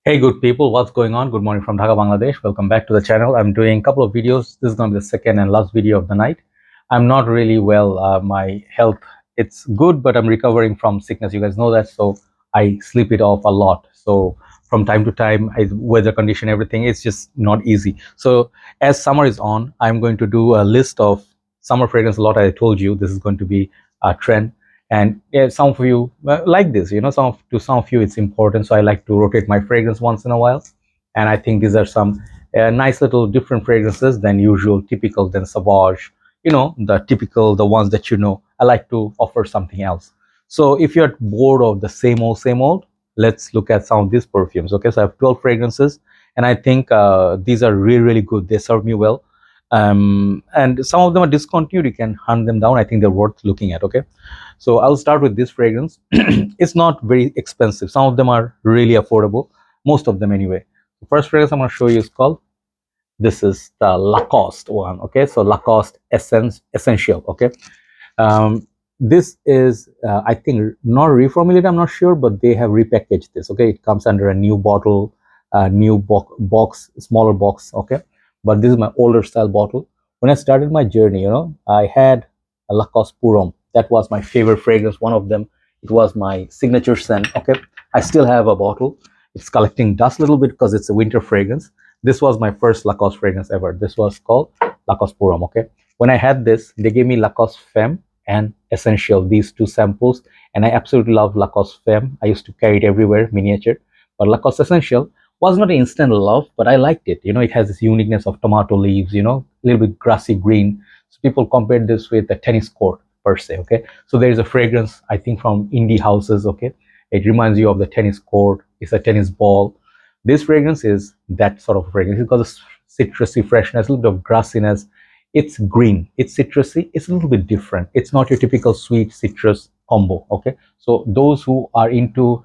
Hey good people, what's going on? Good morning from Dhaka, Bangladesh. Welcome back to the channel. I'm doing a couple of videos. This is going to be the second and last video of the night. I'm not really well. My health, it's good, but I'm recovering from sickness. You guys know that, so I sleep it off a lot. So from time to time, weather condition, everything, it's just not easy. So as summer is on, I'm going to do a list of summer fragrance. A lot, I told you, this is going to be a trend. And yeah, some of you like this, to some of you it's important, so I like to rotate my fragrance once in a while. And I think these are some nice little different fragrances than usual, typical, than Sauvage, the typical, the ones that I like to offer something else. So if you're bored of the same old, let's look at some of these perfumes. Okay, so I have 12 fragrances, and I think these are really good. They serve me well. And some of them are discontinued. You can hunt them down. I think they're worth looking at. Okay, so I'll start with this fragrance. It's not very expensive. Some of them are really affordable, most of them anyway. The first fragrance I'm going to show you is called, this is the Lacoste one. Okay, so Lacoste Essential. Okay, this is I think not reformulated, I'm not sure, but they have repackaged this. Okay, it comes under a new bottle, new box, smaller box. Okay, but this is my older style bottle. When I started my journey, I had a Lacoste Pour that was my favorite fragrance, one of them. It was my signature scent. Okay, I still have a bottle. It's collecting dust a little bit because it's a winter fragrance. This was my first Lacoste fragrance ever. This was called Lacoste Pour. Okay, when I had this, they gave me Lacoste Femme and Essential, these two samples, and I absolutely love Lacoste Femme. I used to carry it everywhere, miniature. But Lacoste Essential was not an instant love, but I liked it. It has this uniqueness of tomato leaves, a little bit grassy green. So people compared this with a tennis court per se. Okay, so there is a fragrance, I think, from indie houses. Okay, it reminds you of the tennis court. It's a tennis ball. This fragrance is that sort of fragrance. It's got a citrusy freshness, a little bit of grassiness. It's green, it's citrusy, it's a little bit different. It's not your typical sweet citrus combo. Okay, so those who are into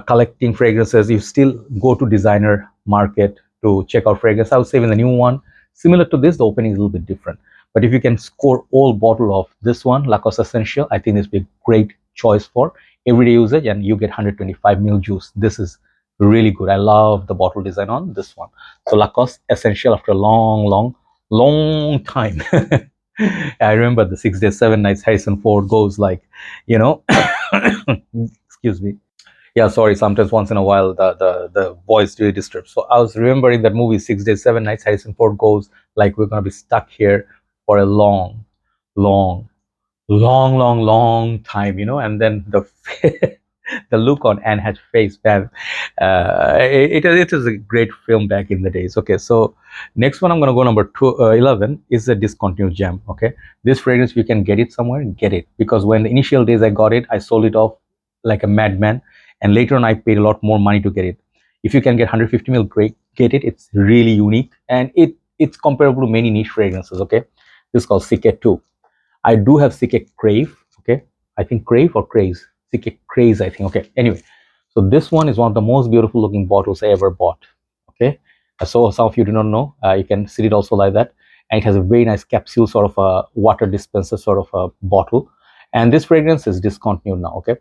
collecting fragrances, you still go to designer market to check out fragrance. I would say in the new one, similar to this, the opening is a little bit different. But if you can score all bottle of this one, Lacoste Essential, I think this would be a great choice for everyday usage, and you get 125 ml juice. This is really good. I love the bottle design on this one. So Lacoste Essential, after a long time. I remember the 6 days 7 nights Harrison Ford goes like, excuse me. Yeah, sorry, sometimes once in a while the voice really disturbs. So I was remembering that movie 6 days 7 nights. Harrison Ford goes like, we're gonna be stuck here for a long time, and then the the look on Anne Hatch's face, man, it is a great film back in the days. Okay, so next one I'm gonna go number 11 is a discontinued gem. Okay, this fragrance, if you can get it somewhere, get it, because when the initial days I got it, I sold it off like a madman, and later on I paid a lot more money to get it. If you can get 150 ml, great, get it. It's really unique, and it's comparable to many niche fragrances. Okay, this is called CK 2. I do have CK Crave. Okay, I think Crave or Craze, CK Craze, I think. Okay, anyway, so this one is one of the most beautiful looking bottles I ever bought. Okay, so some of you do not know, you can see it also like that, and it has a very nice capsule, sort of a water dispenser sort of a bottle. And this fragrance is discontinued now. Okay,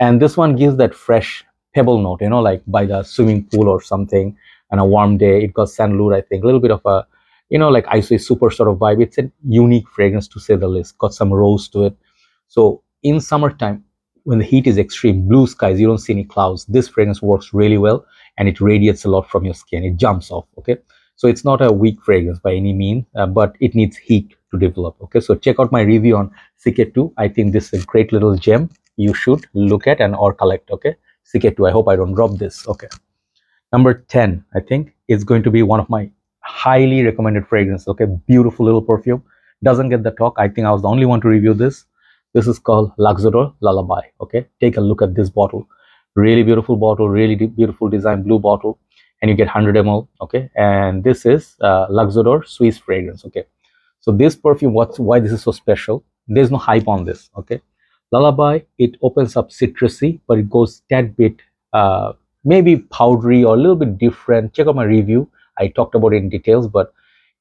and this one gives that fresh pebble note, like by the swimming pool or something, on a warm day. It got sandalwood, I think, a little bit of a, like I say, super sort of vibe. It's a unique fragrance, to say the least. Got some rose to it. So in summertime, when the heat is extreme, blue skies, you don't see any clouds, this fragrance works really well, and it radiates a lot from your skin. It jumps off. Okay, so it's not a weak fragrance by any means, but it needs heat to develop. Okay, so check out my review on CK2. I think this is a great little gem you should look at and or collect. Okay, CK2, I hope I don't drop this. Okay, number 10, I think, is going to be one of my highly recommended fragrance. Okay, beautiful little perfume, doesn't get the talk. I think I was the only one to review this. This is called Luxodor Lullaby. Okay, take a look at this bottle. Really beautiful bottle, really beautiful design, blue bottle, and you get 100 ml. Okay, and this is Luxodor Swiss fragrance. Okay, so this perfume, why this is so special, there's no hype on this. Okay, Lullaby, it opens up citrusy, but it goes tad bit maybe powdery or a little bit different. Check out my review, I talked about it in details, but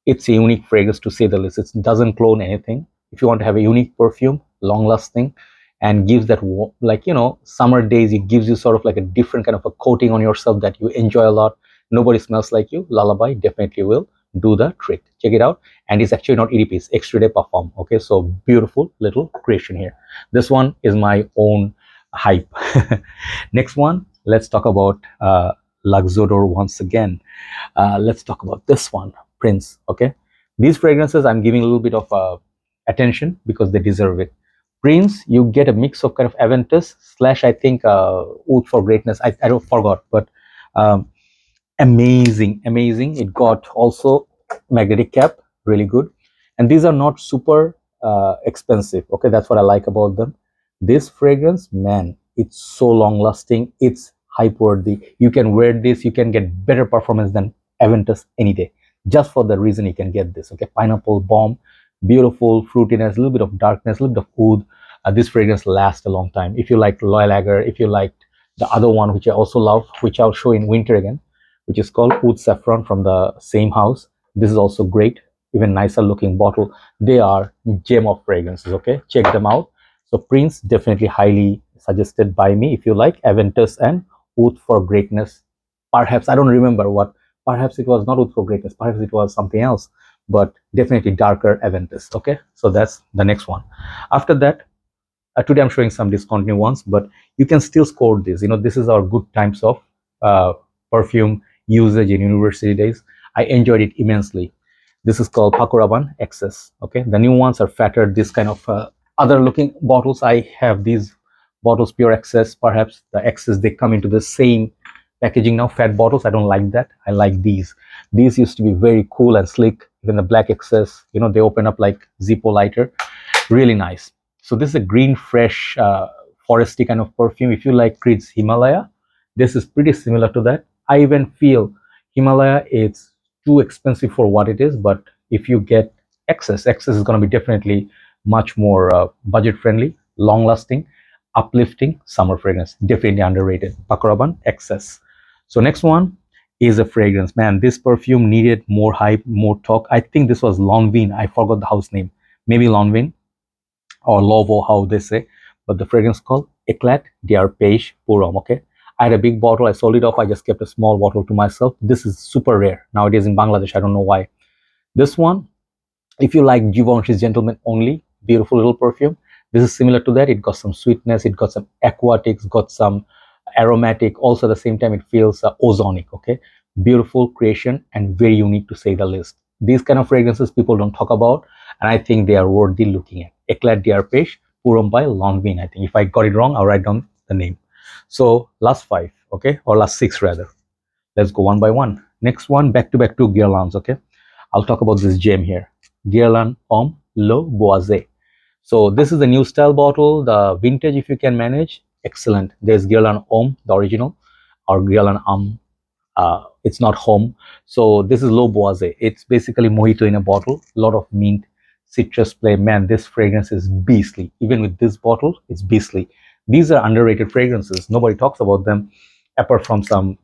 it's a unique fragrance, to say the least. It doesn't clone anything. If you want to have a unique perfume, long lasting, and gives that like, you know, summer days, it gives you sort of like a different kind of a coating on yourself that you enjoy a lot. Nobody smells like you. Lullaby definitely will do the trick. Check it out. And it's actually not EDP, it's extra day Parfum. Okay, so beautiful little creation here. This one is my own hype. Next one, let's talk about Luxodor once again. Let's talk about this one, Prince. Okay, these fragrances I'm giving a little bit of attention because they deserve it. Prince, you get a mix of kind of Aventus slash, I think, Oud for Greatness. I don't forgot, but um, amazing, amazing. It got also magnetic cap, really good. And these are not super expensive. Okay, that's what I like about them. This fragrance, man, it's so long lasting. It's hype worthy. You can wear this, you can get better performance than Aventus any day. Just for the reason you can get this. Okay, pineapple bomb, beautiful fruitiness, a little bit of darkness, a little bit of oud. This fragrance lasts a long time. If you like Loyal Agar, if you like the other one, which I also love, which I'll show in winter again, which is called Oud Saffron from the same house. This is also great, even nicer looking bottle. They are gem of fragrances. Okay, check them out. So Prince, definitely highly suggested by me. If you like Aventus and Oud for Greatness, perhaps I don't remember what. Perhaps it was not Oud for Greatness. Perhaps it was something else. But definitely darker Aventus. Okay, so that's the next one. After that, today I'm showing some discontinued ones, but you can still score this. You know, this is our good times of perfume usage in university days. I enjoyed it immensely. This is called Paco Rabanne XS. Okay, the new ones are fatter. This kind of other looking bottles. I have these bottles, pure XS. Perhaps the XS, they come into the same packaging now, fat bottles. I don't like that. I like these. These used to be very cool and sleek. Even the black XS, you know, they open up like Zippo lighter. Really nice. So this is a green, fresh, foresty kind of perfume. If you like Creed's Himalaya, this is pretty similar to that. I even feel Himalaya is too expensive for what it is, but if you get XS is going to be definitely much more budget friendly, long lasting, uplifting summer fragrance. Definitely underrated. Paco Rabanne XS. So next one is a fragrance. Man, this perfume needed more hype, more talk. I think this was Lanvin. I forgot the house name. Maybe Lanvin or Lovo, how they say. But the fragrance called Eclat d'Arpège pour Homme. Okay, I had a big bottle. I sold it off. I just kept a small bottle to myself. This is super rare nowadays in Bangladesh. I don't know why. This one, if you like Givenchy's Gentleman Only, beautiful little perfume. This is similar to that. It got some sweetness. It got some aquatics. Got some aromatic. Also, at the same time, it feels ozonic. Okay, beautiful creation and very unique to say the least. These kind of fragrances people don't talk about, and I think they are worthy looking at. Eclat d'Arpège pour Homme by Lanvin. I think if I got it wrong, I'll write down the name. So last 5, okay, or last 6 rather. Let's go one by one. Next one, back to back to Guerlain's. Okay, I'll talk about this gem here. Guerlain Homme Le Boise. So this is the new style bottle, the vintage. If you can manage, excellent. There's Guerlain Homme, the original, or Guerlain Homme. It's not Home. So this is Le Boise. It's basically mojito in a bottle. A lot of mint, citrus play. Man, this fragrance is beastly. Even with this bottle, it's beastly. These are underrated fragrances. Nobody talks about them apart from some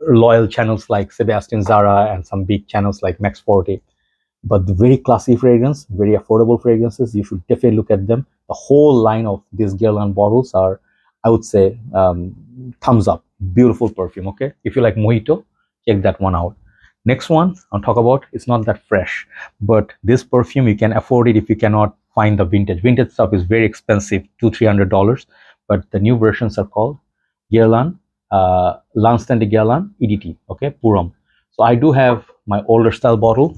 loyal channels like Sebastian Zara and some big channels like Max Forte. But the very classy fragrance, very affordable fragrances, you should definitely look at them. The whole line of these Guerlain bottles are, I would say, thumbs up. Beautiful perfume. Okay, if you like mojito, check that one out. Next one I'll talk about, it's not that fresh, but this perfume you can afford it if you cannot find the vintage. Vintage stuff is very expensive, $200-300, but the new versions are called Guerlain, Longstand Guerlain EDT. Okay, pour Homme. So I do have my older style bottle.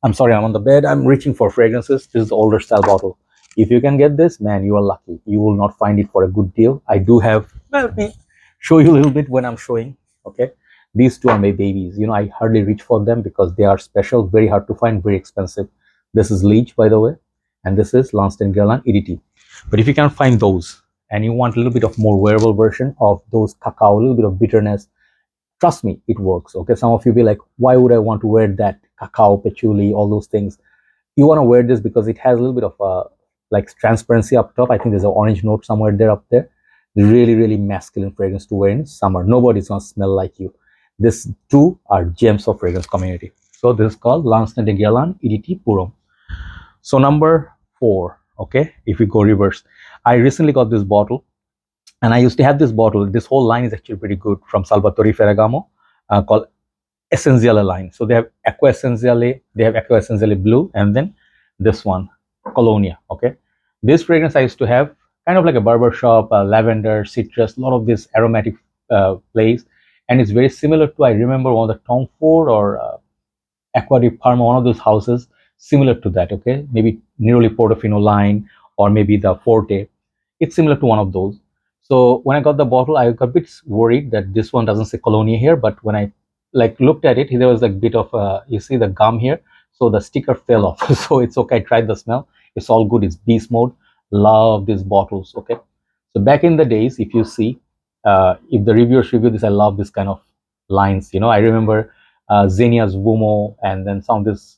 I'm sorry, I'm on the bed. I'm reaching for fragrances. This is the older style bottle. If you can get this, man, you are lucky. You will not find it for a good deal. I do have, let me show you a little bit when I'm showing. Okay, these two are my babies. You know, I hardly reach for them because they are special, very hard to find, very expensive. This is Leech, by the way, and this is Longstand Guerlain EDT. But if you can find those and you want a little bit of more wearable version of those cacao, a little bit of bitterness, trust me, it works. Okay, some of you be like, why would I want to wear that cacao, patchouli, all those things? You want to wear this because it has a little bit of like transparency up top. I think there's an orange note somewhere there up there. Really, really masculine fragrance to wear in summer. Nobody's gonna smell like you. These two are gems of fragrance community. So this is called Longstand Guerlain EDT pour Homme. So number 4, okay, if we go reverse, I recently got this bottle, and I used to have this bottle. This whole line is actually pretty good from Salvatore Ferragamo, called Essenziale line. So they have Acqua Essentiale, they have Acqua Essentiale Blue, and then this one, Colonia. Okay, this fragrance I used to have, kind of like a barber shop, lavender, citrus, a lot of this aromatic place, and it's very similar to, I remember, one of the Tom Ford or Acqua di Parma, one of those houses, similar to that. Okay, maybe Neroli Portofino line, or maybe the Forte. It's similar to one of those. So when I got the bottle, I got a bit worried that this one doesn't say Colonia here, but when I like looked at it, there was like a bit of you see the gum here, so the sticker fell off. So it's okay. I tried the smell, it's all good. It's beast mode. Love these bottles. Okay, so back in the days, if you see, if the reviewers review this, I love this kind of lines. I remember Xenia's Vumo, and then some of this,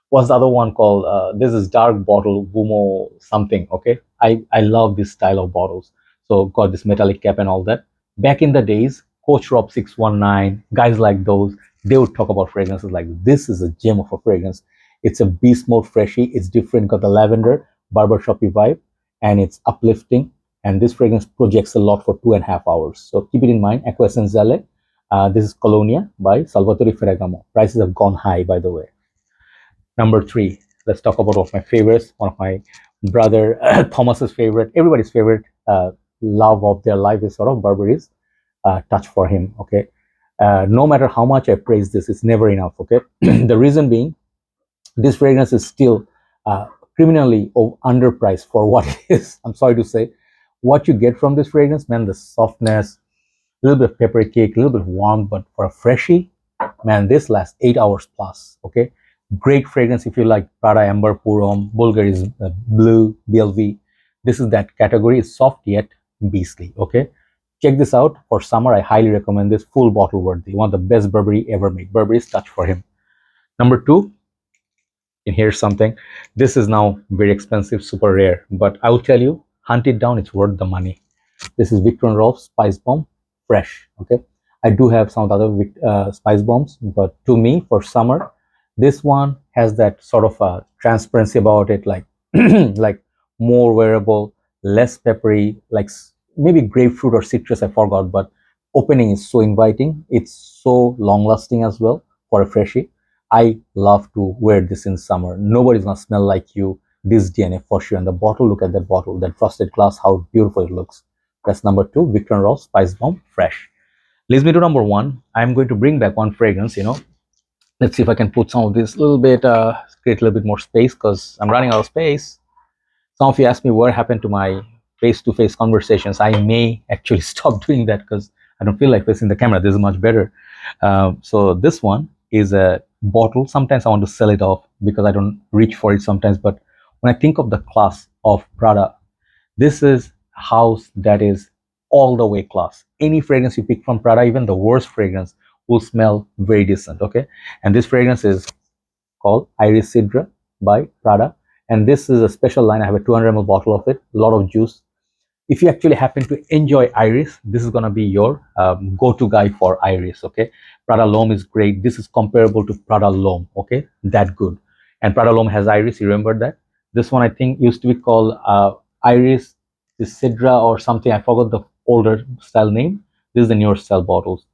what's the other one called, this is dark bottle, Vumo something. Okay, I love this style of bottles. So got this metallic cap and all that. Back in the days, Coach Rob 619, guys like those, they would talk about fragrances like this is a gem of a fragrance. It's a beast mode freshie. It's different, got the lavender barbershoppy vibe, and it's uplifting. And this fragrance projects a lot for 2.5 hours. So keep it in mind. Acqua Essentiale. This is Colonia by Salvatore Ferragamo. Prices have gone high, by the way. Number 3, let's talk about one of my favorites, one of my brother Thomas's favorite, everybody's favorite, love of their life is sort of Burberry's Touch for him. Okay, no matter how much I praise this, it's never enough. Okay, the reason being, this fragrance is still criminally underpriced for what it is. I'm sorry to say, what you get from this fragrance, man, the softness, a little bit of peppery cake, a little bit of warmth, but for a freshie, man, this lasts 8 hours plus. Okay, great fragrance if you like Prada Amber Purom, Bulgari's Blue, BLV. This is that category. It's soft yet beastly. Okay, check this out for summer. I highly recommend this. Full bottle worthy. One of the best Burberry ever made. Burberry's Touch for him. Number 2, and here's something. This is now very expensive, super rare, but I will tell you, hunt it down. It's worth the money. This is Viktor and Rolf Spicebomb Fresh. Okay, I do have some of the other Spicebombs, but to me, for summer, this one has that sort of a transparency about it, like like more wearable, less peppery, like maybe grapefruit or citrus, I forgot, but opening is so inviting. It's so long lasting as well for a freshie. I love to wear this in summer. Nobody's gonna smell like you. This DNA for sure. And the bottle, look at that bottle, that frosted glass, how beautiful it looks. That's number 2, Viktor and Rolf Spicebomb Fresh. Leads me to number 1. I'm going to bring back one fragrance. Let's see if I can put some of this a little bit, create a little bit more space, because I'm running out of space. Some of you asked me what happened to my face-to-face conversations. I may actually stop doing that because I don't feel like facing the camera. This is much better. So this one is a bottle. Sometimes I want to sell it off because I don't reach for it sometimes. But when I think of the class of Prada, this is a house that is all the way class. Any fragrance you pick from Prada, even the worst fragrance, will smell very decent. Okay, and this fragrance is called Iris Sidra by Prada, and this is a special line. I have a 200 ml bottle of it, a lot of juice. If you actually happen to enjoy Iris, this is gonna be your go-to guy for Iris. Okay, Prada L'Homme is great. This is comparable to Prada L'Homme. Okay, that good. And Prada L'Homme has Iris. You remember that? This one I think used to be called Iris Sidra or something. I forgot the older style name. This is the newer style bottles.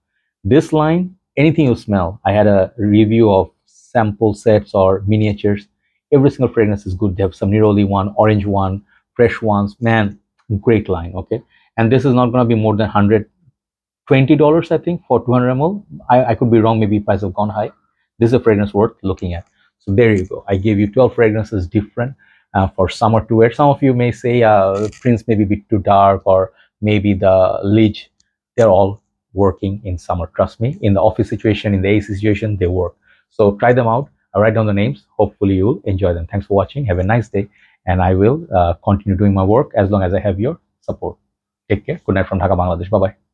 This line, anything you smell. I had a review of sample sets or miniatures. Every single fragrance is good. They have some Neroli one, orange one, fresh ones. Man, great line. Okay, and this is not going to be more than $120, I think, for 200 ml. I could be wrong. Maybe price have gone high. This is a fragrance worth looking at. So there you go. I gave you 12 fragrances different for summer to wear. Some of you may say Prince may be a bit too dark, or maybe the Lidge. They're all working in summer. Trust me. In the office situation, in the AC situation, they work. So try them out. I'll write down the names. Hopefully you'll enjoy them. Thanks for watching. Have a nice day. And I will continue doing my work as long as I have your support. Take care. Good night from Dhaka, Bangladesh. Bye-bye.